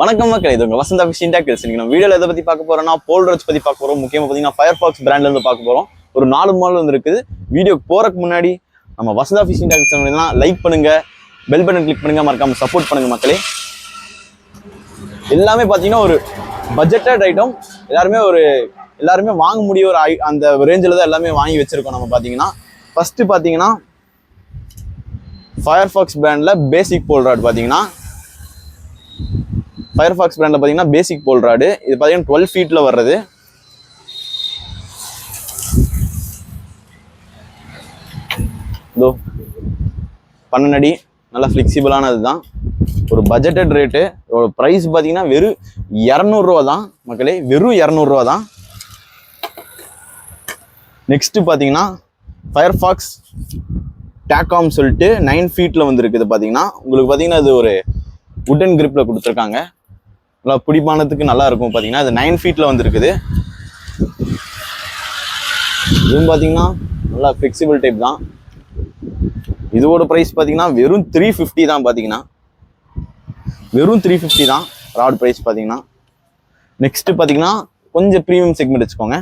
வணக்கம் மக்களே, இது உங்க வசந்தா ஃபிஷிங் டேக்கிள்ஸ். இன்னைக்கு நம்ம வீடியோல எதை பத்தி பார்க்க போறோம்னா போல் ரோச் பத்தி பார்க்க போறோம். முக்கியமா பாத்தீங்கன்னா ஃபயர்ஃபாக்ஸ் பிராண்ட்ல இருந்து பார்க்க போறோம். ஒரு 4 மாடல் வந்து இருக்குது. வீடியோக்கு போறதுக்கு முன்னாடி நம்ம வசந்தா ஃபிஷிங் டேக்கிள்ஸ் லைக் பண்ணுங்க, பெல் பட்டன் கிளிக் பண்ணுங்க, மறக்காம சப்போர்ட் பண்ணுங்க மக்களே. எல்லாமே பாத்தீங்கன்னா ஒரு பட்ஜெட்டட் ஐட்டம், எல்லாருமே வாங்க முடிய ஒரு அந்த ரேஞ்சில் தான் எல்லாமே வாங்கி வச்சிருக்கோம். நம்ம பாத்தீங்கன்னா ஃபர்ஸ்ட் பாத்தீங்கன்னா ஃபயர்ஃபாக்ஸ் பிராண்ட்ல பேசிக் போல் ராட் பாத்தீங்கன்னா ஃபயர்ஃபாக்ஸ் பிராண்ட்ல பாத்தீங்கன்னா பேசிக் போல் ராடு. இது பாத்தீங்கன்னா 12 ஃபீட்ல வர்றது. இதோ 12 அடி, நல்லா ஃபிளெக்சிபிளானது தான். ஒரு பட்ஜெட்டட் ரேட்டு. ஒரு ப்ரைஸ் பாத்தீங்கன்னா வெறும் 200 ரூபா தான் மக்களே, வெறும் 200 ரூபா தான். நெக்ஸ்ட் பாத்தீங்கன்னா ஃபயர்ஃபாக்ஸ் டேக்காம் சொல்லிட்டு 9 ஃபீட்ல வந்துருக்குது. பாத்தீங்கன்னா உங்களுக்கு பாத்தீங்கன்னா இது ஒரு வுடன் கிரிப்ல கொடுத்துருக்காங்க. நல்லா பிடிப்பானதுக்கு நல்லா இருக்கும். பாத்தீங்கன்னா இது 9 ஃபீட்ல வந்துருக்குது. இதுவும் பாத்தீங்கன்னா நல்லா ஃபிளெக்சிபிள் டைப் தான். இதோட ப்ரைஸ் பாத்தீங்கன்னா வெறும் 350 தான். பாத்தீங்கன்னா வெறும் 350 தான் ராட் ப்ரைஸ் பாத்தீங்கன்னா. நெக்ஸ்ட் பாத்தீங்கன்னா கொஞ்சம் ப்ரீமியம் செக்மெண்ட் வச்சுக்கோங்க.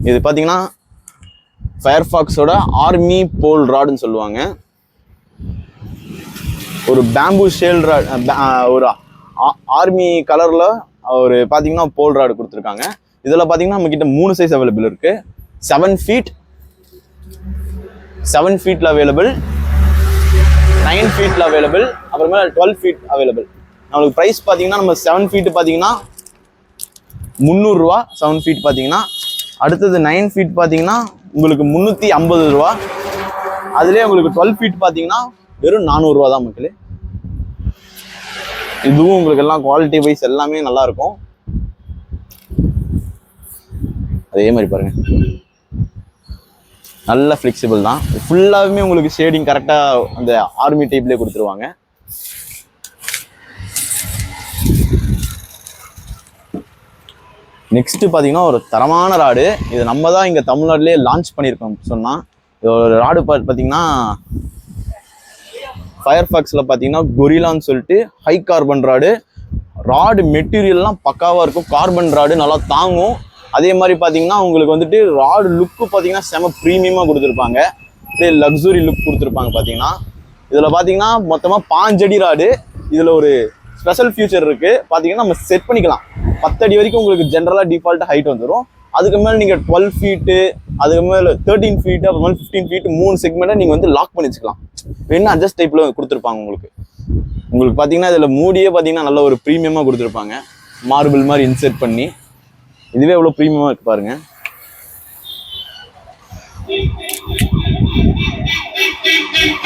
இது பாத்தீங்கன்னா ஃபயர்ஃபாக்ஸோட ஆர்மி போல் ராடுன்னு சொல்லுவாங்க. ஒரு பேம்பூ ஷேல் ராட், ஒரு ஆர்மி கலர்ல ஒரு பாத்தீங்கன்னா போல் ராடு கொடுத்துருக்காங்க. இதுல பாத்தீங்கன்னா நம்ம கிட்ட 3 சைஸ் அவைலபிள் இருக்கு. 7 ஃபீட்ல அவைலபிள், 9 ஃபீட்ல அவைலபிள், அப்புறமே 12 ஃபீட் அவைலபிள். நம்மளுக்கு ப்ரைஸ் பாத்தீங்கன்னா நம்ம 7 ஃபீட் பாத்தீங்கன்னா 300 ரூபா. 7 ஃபீட் பாத்தீங்கன்னா அடுத்தது 9 ஃபீட் பாத்தீங்கன்னா உங்களுக்கு 350 ரூபா. அதுலேயே உங்களுக்கு 12 ஃபீட் பாத்தீங்கன்னா வெறும் 400 ரூபா தான் மக்களே. இதுவும் உங்களுக்கு எல்லாம் குவாலிட்டி வைஸ் எல்லாமே நல்லா இருக்கும். அதே மாதிரி பாருங்க, நல்ல ஃபிளெக்சிபிள் தான். ஃபுல்லாவே உங்களுக்கு ஷேடிங் கரெக்டா அந்த ஆர்மி டைப்லேயே கொடுத்துருவாங்க. நெக்ஸ்ட் பாத்தீங்கன்னா ஒரு தரமான ராடு. இது நம்ம தான் இங்க தமிழ்நாட்டிலேயே லான்ச் பண்ணியிருக்கோம் சொன்னா. ஒரு ராடு பாத்தீங்கன்னா ஃபயர்ஃபாக்ஸ்ல பாத்தீங்கன்னா கொரில்லான்னு சொல்லிட்டு ஹை கார்பன் ராடு மெட்டீரியல்லாம் பக்காவா இருக்கும். கார்பன் ராடு நல்லா தாங்கும். அதே மாதிரி பாத்தீங்கன்னா உங்களுக்கு வந்துட்டு ராடு லுக்கு பாத்தீங்கன்னா செம ப்ரீமியமா கொடுத்துருப்பாங்க. அப்படியே லக்ஸுரி லுக் கொடுத்துருப்பாங்க. பாத்தீங்கன்னா இதுல பாத்தீங்கன்னா மொத்தமா 5 அடி ராடு. இதுல ஒரு ஸ்பெஷல் ஃபியூச்சர் இருக்கு. பாத்தீங்கன்னா நம்ம செட் பண்ணிக்கலாம். 10 அடி வரைக்கும் உங்களுக்கு ஜென்ரலா டிஃபால்ட் ஹைட் வந்துடும். அதுக்கு மேல நீங்க 12 ஃபீட்டு, அதுக்கு மேல 13 ஃபீட், அப்புறமேல 15 ஃபீட் 3 செக்மெண்ட்டை நீங்க வந்து லாக் பண்ணி வச்சுக்கலாம். வேணா அட்ஜஸ்ட் டைப்ல கொடுத்துருப்பாங்க உங்களுக்கு பாத்தீங்கன்னா இதுல மூடியே பாத்தீங்கன்னா நல்ல ஒரு ப்ரீமியமா கொடுத்துருப்பாங்க. மார்பிள் மாதிரி இன்செர்ட் பண்ணி. இதுவே எவ்வளவு ப்ரீமியமா இருக்கு பாருங்க.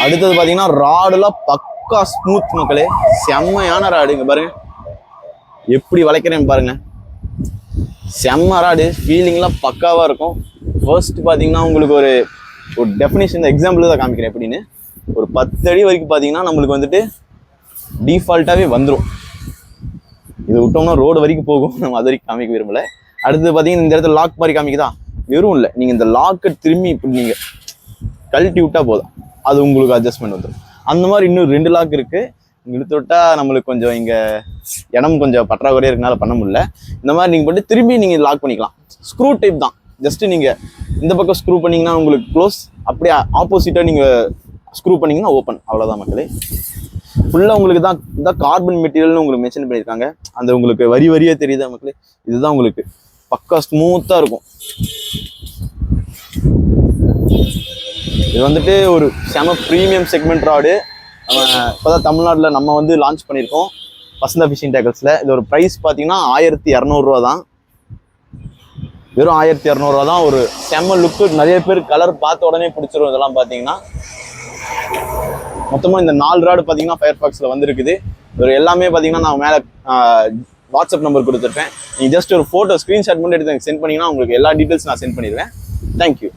அடுத்தது பாத்தீங்கன்னா ராடுல பக்கா ஸ்மூத் மக்களே, செம்மையான ராடு. இங்க பாருங்க எப்படி வளைக்கிறேன் பாருங்க, செம்ம ராடு. ஃபீலிங்லாம் பக்காவா இருக்கும். ஃபர்ஸ்ட் பாத்தீங்கன்னா உங்களுக்கு ஒரு டெஃபினேஷன் எக்ஸாம்பிள் தான் காமிக்கிறேன் எப்படின்னு. ஒரு 10 அடி வரைக்கும் பாத்தீங்கன்னா நம்மளுக்கு வந்துட்டு டிஃபால்ட்டாவே வந்துடும். இது விட்டோம்னா ரோடு வரைக்கும் போகும். நம்ம அது வரைக்கும் காமிக்க விரும்பல. அடுத்தது பாத்தீங்கன்னா இந்த இடத்துல லாக் மாதிரி காமிக்குதா, வெறும் இல்லை, நீங்க இந்த லாக்கை திரும்பி இப்படி நீங்க கழட்டி விட்டா போதும், அது உங்களுக்கு அட்ஜஸ்ட்மெண்ட் வந்துடும். அந்த மாதிரி இன்னும் 2 லாக் இருக்கு. இழுத்து விட்டா நம்மளுக்கு கொஞ்சம் இங்க இடம் கொஞ்சம் பற்றாக்குறையா இருக்கனால பண்ண முடியல. இந்த மாதிரி நீங்க போட்டு திரும்பி நீங்க லாக் பண்ணிக்கலாம். ஸ்க்ரூ டைப் தான். ஜஸ்ட் நீங்க இந்த பக்கம் ஸ்க்ரூ பண்ணீங்கன்னா உங்களுக்கு க்ளோஸ், அப்படியே ஆப்போசிட்டா நீங்க ஸ்க்ரூ பண்ணீங்கன்னா ஓப்பன். அவ்வளவுதான் மக்களே. ஃபுல்லா உங்களுக்கு தான் இந்த கார்பன் மெட்டீரியல்னு உங்களுக்கு மென்ஷன் பண்ணியிருக்காங்க. அந்த உங்களுக்கு வரியா தெரியுதா மக்களே, இதுதான் உங்களுக்கு பக்கா ஸ்மூத்தா இருக்கும். இது வந்துட்டு ஒரு செம ப்ரீமியம் செக்மெண்ட் ராடு. நம்ம இப்போதான் தமிழ்நாட்டில் நம்ம வந்து லான்ச் பண்ணியிருக்கோம் வசந்தா ஃபிஷிங் டேக்கிள்ஸ்ல. இது ஒரு ப்ரைஸ் பார்த்தீங்கன்னா 1200 ரூபா தான். வெறும் 1200 ரூபா தான். ஒரு செம்ம லுக்கு. நிறைய பேர் கலர் பார்த்த உடனே பிடிச்சிரும். இதெல்லாம் பார்த்தீங்கன்னா மொத்தமாக இந்த 4 ராடு பார்த்தீங்கன்னா ஃபயர்ஃபாக்ஸ்ல வந்துருக்குது. ஒரு எல்லாமே பார்த்தீங்கன்னா நான் மேலே வாட்ஸ்அப் நம்பர் கொடுத்துருப்பேன். நீங்கள் ஜஸ்ட் ஒரு ஃபோட்டோ ஸ்க்ரீன்ஷாட் மட்டும் எடுத்து எனக்கு சென்ட் பண்ணீங்கன்னா உங்களுக்கு எல்லா டீட்டெயில்ஸ் நான் சென்ட் பண்ணிடுவேன். தேங்க்யூ.